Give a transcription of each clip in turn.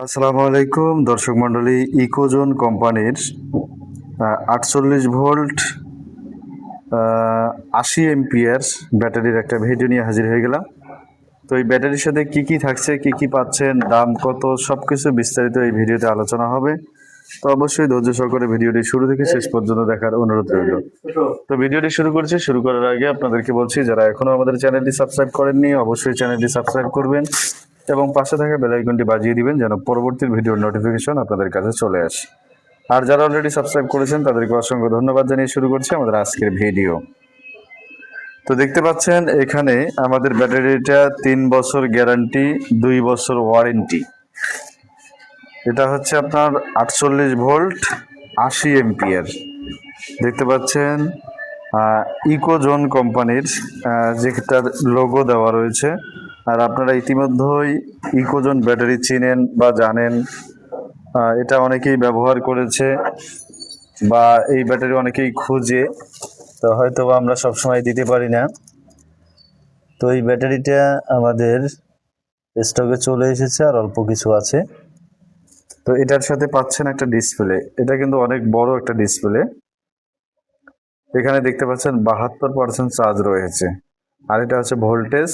আসসালামু আলাইকুম দর্শক মণ্ডলী, ইকোজোন কোম্পানির 48 ভোল্ট 80 এম্পিয়ার ব্যাটারির একটা ভিডিও নিয়ে হাজির হয়ে গেলাম। তো এই ব্যাটারির সাথে কি কি থাকছে, কি কি পাচ্ছেন, দাম কত, সবকিছু বিস্তারিত এই ভিডিওতে আলোচনা হবে। তো অবশ্যই ধৈর্য সহকারে ভিডিওটি শুরু থেকে শেষ পর্যন্ত দেখার অনুরোধ রইল। তো ভিডিওটি শুরু করার আগে আপনাদেরকে বলছি, যারা এখনো আমাদের চ্যানেলটি সাবস্ক্রাইব করেননি অবশ্যই চ্যানেলটি সাবস্ক্রাইব করবেন এবং পাশে থাকা বেল আইকনটি বাজিয়ে দিবেন যেন পরবর্তী ভিডিওর নোটিফিকেশন আপনাদের কাছে চলে আসে। আর যারা অলরেডি সাবস্ক্রাইব করেছেন তাদেরকে অসংখ্য ধন্যবাদ জানিয়ে শুরু করছি আমাদের আজকের ভিডিও। তো দেখতে পাচ্ছেন এখানে আমাদের ব্যাটারিটা 3 বছর গ্যারান্টি, 2 বছর ওয়ারেন্টি। এটা হচ্ছে আপনার 48 ভোল্ট 80 এম্পিয়ার। দেখতে পাচ্ছেন ইকোজোন কোম্পানির যেটার লোগো দেওয়া রয়েছে। আর আপনারা ইতিমধ্যেই ইকোজোন ব্যাটারি চিনেন বা জানেন, এটা অনেকেই ব্যবহার করেছে বা এই ব্যাটারি অনেকেই খুঁজে, তো হয়তো আমরা সবসময় দিতে পারি না। তো এই ব্যাটারিটা আমাদের স্টকে চলে এসেছে আর অল্প কিছু আছে। তো এটার সাথে পাচ্ছেন একটা ডিসপ্লে, এটা কিন্তু অনেক বড় একটা ডিসপ্লে। এখানে দেখতে পাচ্ছেন 72% চার্জ রয়েছে। আর এটা হচ্ছে ভোল্টেজ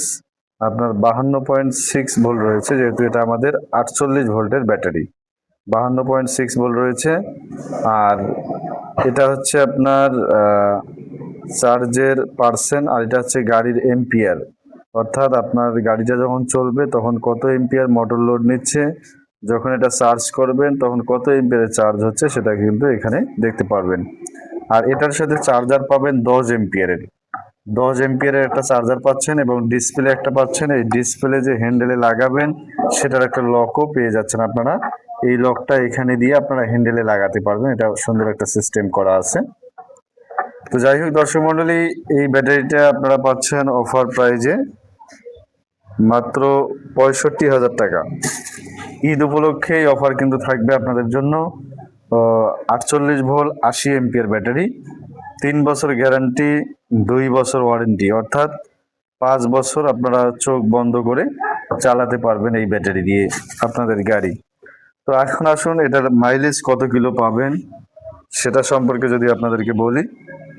আপনার 52.6 ভোল্ট রয়েছে, যেহেতু এটা আমাদের 48 ভোল্টের ব্যাটারি। 52.6 ভোল্ট রয়েছে। আর এটা হচ্ছে আপনার চার্জের পার্সেন্ট, আর এটা হচ্ছে গাড়ির এম্পিয়ার, অর্থাৎ আপনার গাড়িটা যখন চলবে তখন কত এম্পিয়ার মোটর লোড নিচ্ছে, যখন এটা চার্জ করবেন তখন কত এম্পিয়ারে চার্জ হচ্ছে সেটা কিন্তু এখানে দেখতে পারবেন। আর এটার সাথে চার্জার পাবেন 10 এম্পিয়ারের, 10 এম্পিয়ারের একটা চার্জার পাচ্ছেন এবং ডিসপ্লে একটা পাচ্ছেন। এই ডিসপ্লে যে হ্যান্ডেলে লাগাবেন সেটার একটা লকও পেয়ে যাচ্ছেন আপনারা। এই লকটা এখানে দিয়ে আপনারা হ্যান্ডেলে লাগাতে পারবেন, এটা সুন্দর একটা সিস্টেম করা আছে। তো যাই হোক দর্শক মণ্ডলী, এই ব্যাটারিটা আপনারা পাচ্ছেন অফার প্রাইজে মাত্র 65,000 টাকা। ঈদ উপলক্ষে এই অফার কিন্তু থাকবে আপনাদের জন্য। 48 ভোল্ট 80 এম্পিয়ার ব্যাটারি, 3 বছর গ্যারান্টি, 2 বছর ওয়ারেন্টি, অর্থাৎ 5 বছর আপনারা চোখ বন্ধ করে চালাতে পারবেন এই ব্যাটারি দিয়ে আপনাদের গাড়ি। তো এখন আসুন এটার মাইলেজ কত কিলো পাবেন সেটা সম্পর্কে যদি আপনাদেরকে বলি।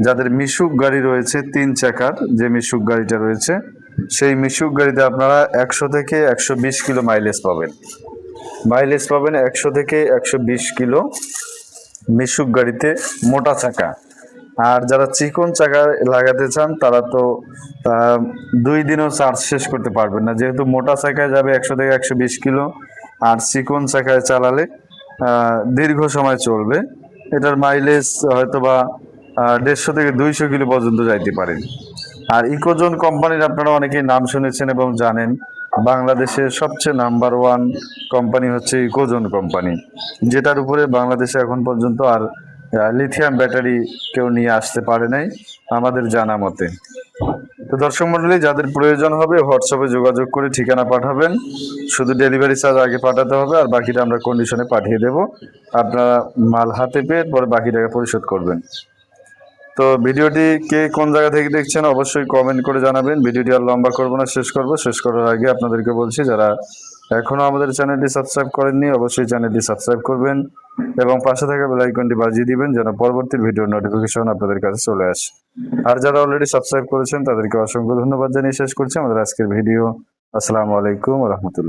যাদের মিশুক গাড়ি রয়েছে, 3 চাকার যে মিশুক গাড়িটা রয়েছে, সেই মিশুক গাড়িতে আপনারা 100 থেকে 120 কিলো মাইলেজ পাবেন। 100 থেকে 120 কিলো মিশুক গাড়িতে মোটা চাকা। আর যারা চিকন চাকা লাগাতে চান তারা তো 2 দিনও চার্জ শেষ করতে পারবেন না, যেহেতু মোটা চাকায় যাবে 100 থেকে 120 কিলো, আর চিকন চাকায় চালালে দীর্ঘ সময় চলবে। এটার মাইলেজ হয়তো বা 150 থেকে 200 কিলো পর্যন্ত যাইতে পারে। আর ইকোজোন কোম্পানির আপনারা অনেকেই নাম শুনেছেন এবং জানেন, বাংলাদেশের সবচেয়ে নাম্বার 1 কোম্পানি হচ্ছে ইকোজোন কোম্পানি, যেটার উপরে বাংলাদেশে এখন পর্যন্ত আর লিথিয়াম ব্যাটারি কেউ নিয়ে আসতে পারে নাই আমাদের জানা মতে। তো দর্শক মণ্ডলী, যাদের প্রয়োজন হবে হোয়াটসঅ্যাপে যোগাযোগ করে ঠিকানা পাঠাবেন, শুধু ডেলিভারি চার্জ আগে পাঠাতে হবে আর বাকিটা আমরা কন্ডিশনে পাঠিয়ে দেব। আপনারা মাল হাতে পেয়ে পরে বাকি টাকা পরিশোধ করবেন। তো ভিডিওটি কে কোন জায়গা থেকে দেখছেন অবশ্যই কমেন্ট করে জানাবেন। ভিডিওটি আর লম্বা করবো না, শেষ করার আগে আপনাদেরকে বলছি, যারা এখনো আমাদের চ্যানেলটি সাবস্ক্রাইব করেননি অবশ্যই চ্যানেলটি সাবস্ক্রাইব করবেন এবং পাশে থাকা বেল আইকনটি বাজিয়ে দিবেন যেন পরবর্তী ভিডিওর নোটিফিকেশন আপনাদের কাছে চলে আসে। আর যারা অলরেডি সাবস্ক্রাইব করেছেন তাদেরকে অসংখ্য ধন্যবাদ জানিয়ে শেষ করছি আমাদের আজকের ভিডিও। আসসালামু আলাইকুম ওয়া রাহমাতুল্লাহ।